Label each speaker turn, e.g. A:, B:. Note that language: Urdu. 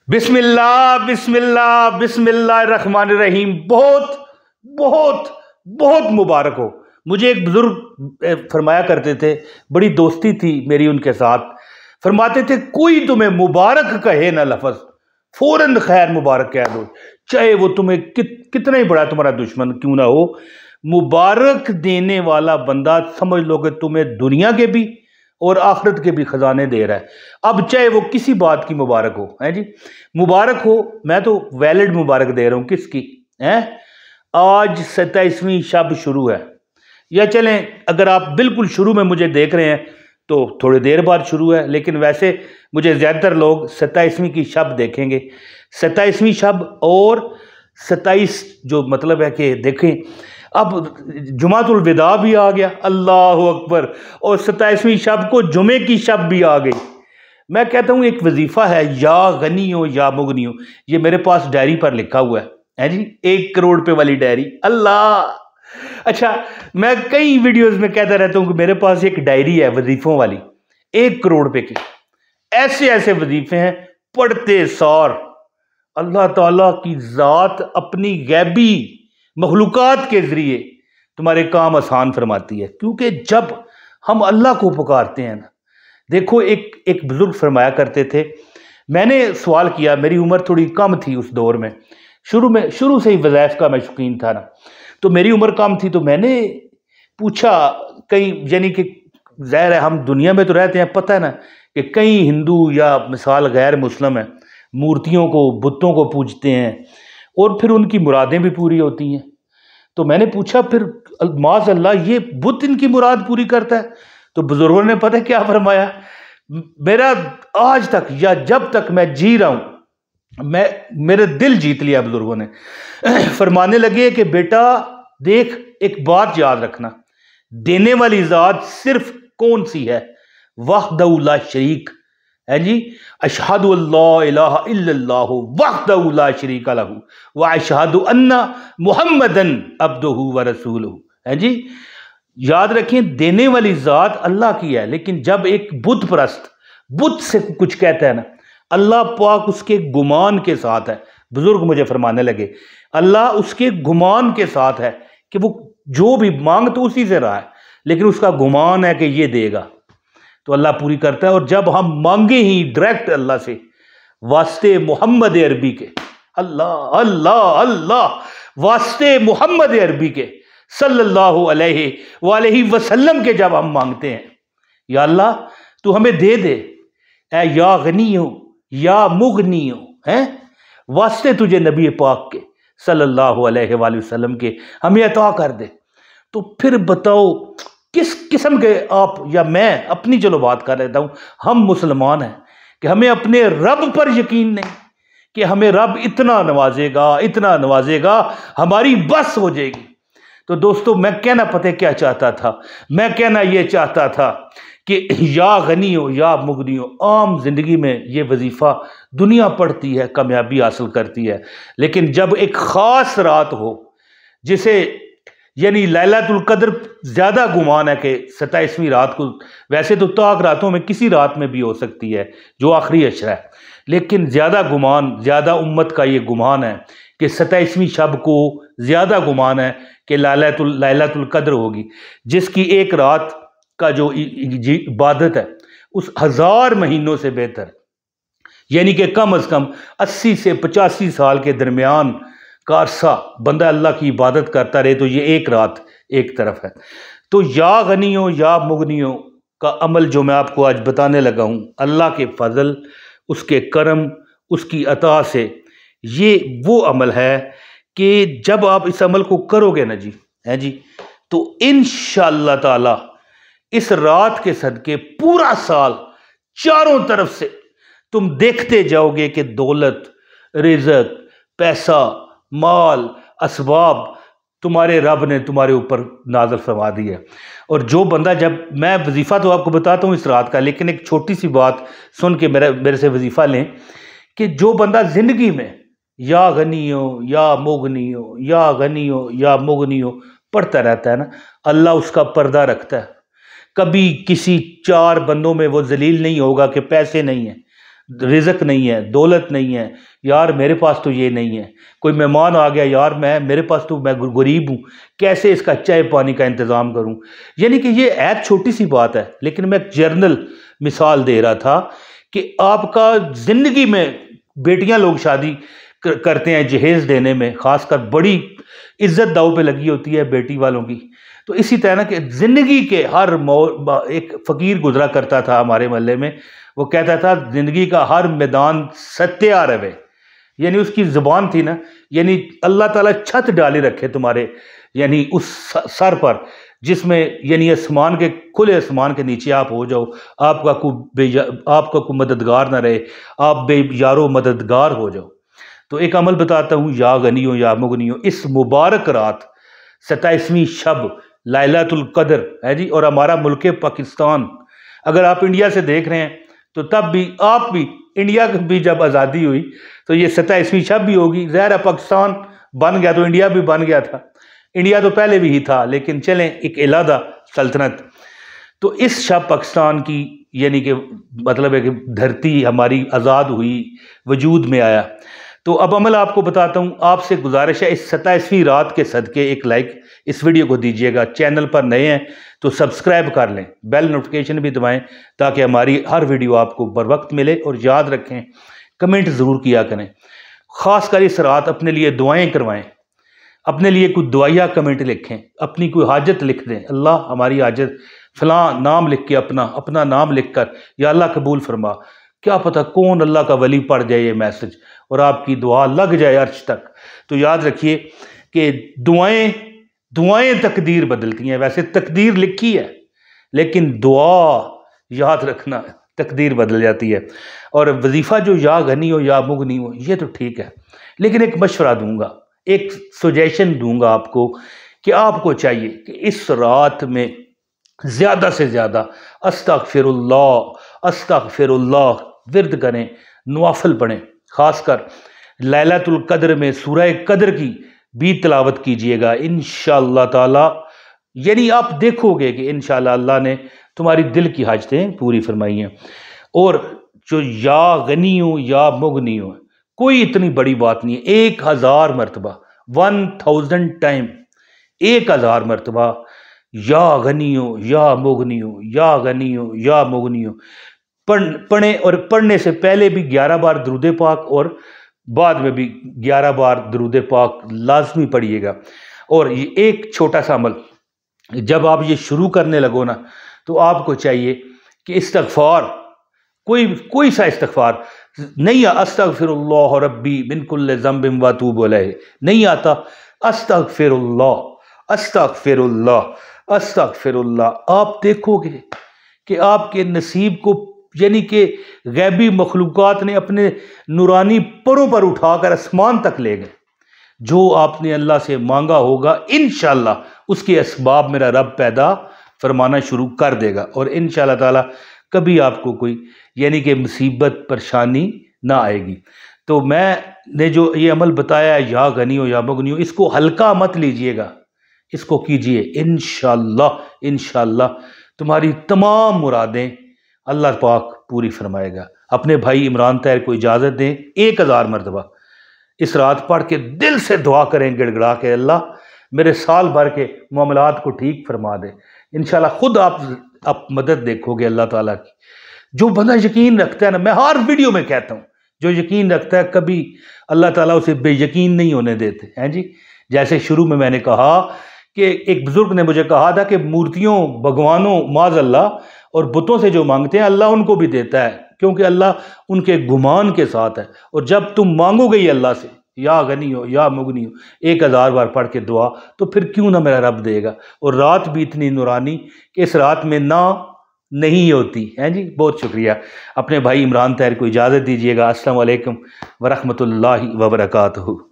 A: بسم اللہ بسم اللہ الرحمن الرحیم۔ بہت بہت بہت مبارک ہو۔ مجھے ایک بزرگ فرمایا کرتے تھے، بڑی دوستی تھی میری ان کے ساتھ، فرماتے تھے کوئی تمہیں مبارک کہے نہ لفظ فوراً خیر مبارک کہہ دو، چاہے وہ تمہیں کتنا ہی بڑا تمہارا دشمن کیوں نہ ہو۔ مبارک دینے والا بندہ سمجھ لو کہ تمہیں دنیا کے بھی اور آخرت کے بھی خزانے دے رہا ہے، اب چاہے وہ کسی بات کی مبارک ہو ہے جی، مبارک ہو۔ میں تو ویلڈ مبارک دے رہا ہوں، کس کی ہے؟ آج 27ویں شب شروع ہے، یا چلیں اگر آپ بالکل شروع میں مجھے دیکھ رہے ہیں تو تھوڑی دیر بعد شروع ہے، لیکن ویسے مجھے زیادہ تر لوگ 27ویں کی شب دیکھیں گے۔ 27ویں شب اور 27 جو مطلب ہے کہ دیکھیں اب جمعۃ الوداع بھی آ گیا، اللہ اکبر، اور 27ویں شب کو جمعے کی شب بھی آ گئی۔ میں کہتا ہوں ایک وظیفہ ہے، یا غنی ہو یا مغنی ہو، یہ میرے پاس ڈائری پر لکھا ہوا ہے جی، 1 کروڑ روپے والی ڈائری۔ اللہ اچھا، میں کئی ویڈیوز میں کہتا رہتا ہوں کہ میرے پاس ایک ڈائری ہے وظیفوں والی، 1 کروڑ روپے کی۔ ایسے ایسے وظیفے ہیں، پڑھتے سار اللہ تعالیٰ کی ذات اپنی غیبی مخلوقات کے ذریعے تمہارے کام آسان فرماتی ہے، کیونکہ جب ہم اللہ کو پکارتے ہیں نا، دیکھو ایک بزرگ فرمایا کرتے تھے، میں نے سوال کیا، میری عمر تھوڑی کم تھی اس دور میں، شروع سے ہی وظائف کا میں شوقین تھا نا، تو میری عمر کم تھی، تو میں نے پوچھا کئی، یعنی کہ ظاہر ہے ہم دنیا میں تو رہتے ہیں، پتہ ہے نا کہ کئی ہندو یا مثال غیر مسلم ہیں، مورتیوں کو بتوں کو پوجتے ہیں اور پھر ان کی مرادیں بھی پوری ہوتی ہیں۔ تو میں نے پوچھا پھر معاذ اللہ یہ بت ان کی مراد پوری کرتا ہے؟ تو بزرگوں نے پتہ کیا فرمایا، میرا آج تک یا جب تک میں جی رہا ہوں، میرے دل جیت لیا بزرگوں نے۔ فرمانے لگے کہ بیٹا دیکھ، ایک بات یاد رکھنا، دینے والی ذات صرف کون سی ہے؟ وحدہ لا شریک ہے جی، اشہد اللہ الہ الا اللہ وحدہ لا شریک لہ واشہد ان محمدن عبدہ ورسولہ ہے جی۔ یاد رکھیں دینے والی ذات اللہ کی ہے، لیکن جب ایک بت پرست بت سے کچھ کہتا ہے نا، اللہ پاک اس کے گمان کے ساتھ ہے۔ بزرگ مجھے فرمانے لگے اللہ اس کے گمان کے ساتھ ہے کہ وہ جو بھی مانگ تو اسی سے رہا ہے، لیکن اس کا گمان ہے کہ یہ دے گا تو اللہ پوری کرتا ہے۔ اور جب ہم مانگے ہی ڈائریکٹ اللہ سے واسطے محمد عربی کے، اللہ اللہ اللہ، واسطے محمد عربی کے صلی اللہ علیہ وآلہ وسلم کے جب ہم مانگتے ہیں، یا اللہ تو ہمیں دے دے، اے یا غنی ہو یا مغنی ہو، واسطے تجھے نبی پاک کے صلی اللہ علیہ وآلہ وسلم کے ہمیں عطا کر دے۔ تو پھر بتاؤ کس قسم کے آپ یا میں اپنی چلو بات کر لیتا ہوں، ہم مسلمان ہیں کہ ہمیں اپنے رب پر یقین نہیں کہ ہمیں رب اتنا نوازے گا ہماری بس ہو جائے گی۔ تو دوستو میں کہنا پتہ کیا چاہتا تھا، میں کہنا یہ چاہتا تھا کہ یا غنی ہو یا مغنی ہو، عام زندگی میں یہ وظیفہ دنیا پڑھتی ہے، کامیابی حاصل کرتی ہے، لیکن جب ایک خاص رات ہو جسے یعنی لیلۃ القدر زیادہ گمان ہے کہ 27ویں رات کو، ویسے تو طاق راتوں میں کسی رات میں بھی ہو سکتی ہے جو آخری عشرہ ہے، لیکن زیادہ امت کا یہ گمان ہے کہ 27ویں شب کو زیادہ گمان ہے کہ لیلۃ القدر ہوگی، جس کی ایک رات کا جو عبادت ہے اس 1000 مہینوں سے بہتر ہے، یعنی کہ کم از کم 80 سے 85 سال کے درمیان کا عرصہ بندہ اللہ کی عبادت کرتا رہے، تو یہ ایک رات ایک طرف ہے۔ تو یا غنی ہو یا مغنی ہو کا عمل جو میں آپ کو آج بتانے لگا ہوں، اللہ کے فضل، اس کے کرم، اس کی عطا سے یہ وہ عمل ہے کہ جب آپ اس عمل کو کرو گے نا جی تو انشاءاللہ تعالی اس رات کے صدقے پورا سال چاروں طرف سے تم دیکھتے جاؤ گے کہ دولت، رزق، پیسہ، مال، اسباب تمہارے رب نے تمہارے اوپر نازل فرما دی ہے۔ اور جو بندہ، جب میں وظیفہ تو آپ کو بتاتا ہوں اس رات کا، لیکن ایک چھوٹی سی بات سن کے میرے سے وظیفہ لیں کہ جو بندہ زندگی میں یا غنی ہو یا مغنی ہو یا غنی ہو یا مغنی ہو پڑھتا رہتا ہے نا، اللہ اس کا پردہ رکھتا ہے، کبھی کسی 4 بندوں میں وہ ذلیل نہیں ہوگا کہ پیسے نہیں ہیں، رزق نہیں ہے، دولت نہیں ہے، یار میرے پاس تو یہ نہیں ہے، کوئی مہمان آ گیا، یار میرے پاس تو میں غریب ہوں، کیسے اس کا چائے پانی کا انتظام کروں۔ یعنی کہ یہ ایک چھوٹی سی بات ہے، لیکن میں ایک جرنل مثال دے رہا تھا کہ آپ کا زندگی میں بیٹیاں لوگ شادی کرتے ہیں جہیز دینے میں، خاص کر بڑی عزت داؤ پہ لگی ہوتی ہے بیٹی والوں کی۔ تو اسی طرح نا کہ زندگی کے ہر ایک فقیر گزرا کرتا تھا ہمارے محلے میں، وہ کہتا تھا زندگی کا ہر میدان ستیا روے، یعنی اس کی زبان تھی نا، یعنی اللہ تعالیٰ چھت ڈالی رکھے تمہارے یعنی اس سر پر جس میں یعنی آسمان کے کھلے آسمان کے نیچے آپ ہو جاؤ، آپ کا کوئی مددگار نہ رہے، آپ بے یارو مددگار ہو جاؤ۔ تو ایک عمل بتاتا ہوں، یا غنیوں یا مغنیوں، اس مبارک رات 27ویں شب لیلۃ القدر ہے جی، اور ہمارا ملک پاکستان، اگر آپ انڈیا سے دیکھ رہے ہیں تو تب بھی آپ بھی انڈیا بھی جب آزادی ہوئی تو یہ 27ویں شب بھی ہوگی، ظاہر ہے پاکستان بن گیا تو انڈیا بھی بن گیا تھا، انڈیا تو پہلے بھی ہی تھا لیکن چلیں ایک علیحدہ سلطنت۔ تو اس شب پاکستان کی یعنی کہ مطلب ہے کہ دھرتی ہماری آزاد ہوئی، وجود میں آیا۔ تو اب عمل آپ کو بتاتا ہوں، آپ سے گزارش ہے اس 27ویں رات کے صدقے ایک لائک اس ویڈیو کو دیجیے گا، چینل پر نئے ہیں تو سبسکرائب کر لیں، بیل نوٹیفیکیشن بھی دبائیں تاکہ ہماری ہر ویڈیو آپ کو بر وقت ملے، اور یاد رکھیں کمنٹ ضرور کیا کریں، خاص کر اس رات اپنے لیے دعائیں کروائیں، اپنے لیے کوئی دعائیہ کمنٹ لکھیں، اپنی کوئی حاجت لکھ دیں، اللہ ہماری حاجت فلاں نام لکھ کے اپنا نام لکھ کر یا اللہ قبول فرما، کیا پتہ کون اللہ کا ولی پڑھ جائے یہ میسج اور آپ کی دعا لگ جائے عرش تک۔ تو یاد رکھیے کہ دعائیں تقدیر بدلتی ہیں، ویسے تقدیر لکھی ہے لیکن دعا یاد رکھنا تقدیر بدل جاتی ہے۔ اور وظیفہ جو یا غنی ہو یا مغنی ہو یہ تو ٹھیک ہے، لیکن ایک مشورہ دوں گا، ایک سجیشن دوں گا آپ کو کہ آپ کو چاہیے کہ اس رات میں زیادہ سے زیادہ استغفر اللہ ورد کریں، نوافل پڑھیں، خاص کر لیلۃ القدر میں سورہ قدر کی بھی تلاوت کیجئے گا انشاءاللہ تعالی، یعنی آپ دیکھو گے کہ انشاءاللہ اللہ نے تمہاری دل کی حاجتیں پوری فرمائی ہیں۔ اور جو یا غنی ہو یا مغنی ہو کوئی اتنی بڑی بات نہیں ہے، 1000 مرتبہ 1000 ٹائم 1000 مرتبہ یا غنی ہو یا مغنی ہو یا غنی ہو یا مغنی ہو پڑھیں، اور پڑھنے سے پہلے بھی 11 بار درود پاک اور بعد میں بھی 11 بار درود پاک لازمی پڑھیے گا۔ اور یہ ایک چھوٹا سا عمل، جب آپ یہ شروع کرنے لگو نا تو آپ کو چاہیے کہ استغفار کوئی سا استغفار نہیں، استغفر اللہ ربی من کل ذنب واتوب الیہ نہیں آتا، استغفر اللہ استغفر اللہ استغفر اللہ، آپ دیکھو گے کہ آپ کے نصیب کو یعنی کہ غیبی مخلوقات نے اپنے نورانی پروں پر اٹھا کر آسمان تک لے گئے۔ جو آپ نے اللہ سے مانگا ہوگا انشاءاللہ اس کے اسباب میرا رب پیدا فرمانا شروع کر دے گا، اور انشاءاللہ تعالی کبھی آپ کو کوئی یعنی کہ مصیبت پریشانی نہ آئے گی۔ تو میں نے جو یہ عمل بتایا ہے یا غنی ہو یا مغنی ہو، اس کو ہلکا مت لیجئے گا، اس کو کیجئے، انشاءاللہ تمہاری تمام مرادیں اللہ پاک پوری فرمائے گا۔ اپنے بھائی عمران طاہر کو اجازت دیں، 1000 مرتبہ اس رات پڑھ کے دل سے دعا کریں گڑ گڑا کے، اللہ میرے سال بھر کے معاملات کو ٹھیک فرما دے۔ انشاءاللہ خود آپ مدد دیکھو گے اللہ تعالیٰ کی۔ جو بندہ یقین رکھتا ہے نا، میں ہر ویڈیو میں کہتا ہوں، جو یقین رکھتا ہے کبھی اللہ تعالیٰ اسے بے یقین نہیں ہونے دیتے ہیں جی۔ جیسے شروع میں نے کہا کہ ایک بزرگ نے مجھے کہا تھا کہ مورتیوں، بھگوانوں، معاذ اللہ اور بتوں سے جو مانگتے ہیں اللہ ان کو بھی دیتا ہے، کیونکہ اللہ ان کے گمان کے ساتھ ہے۔ اور جب تم مانگو گے یہ اللہ سے یا غنی ہو یا مغنی ہو 1000 بار پڑھ کے دعا، تو پھر کیوں نہ میرا رب دے گا۔ اور رات بھی اتنی نورانی کہ اس رات میں نہ نہیں ہوتی ہیں جی۔ بہت شکریہ۔ اپنے بھائی عمران طاہر کو اجازت دیجیے گا۔ السلام علیکم ورحمۃ اللہ وبرکاتہ۔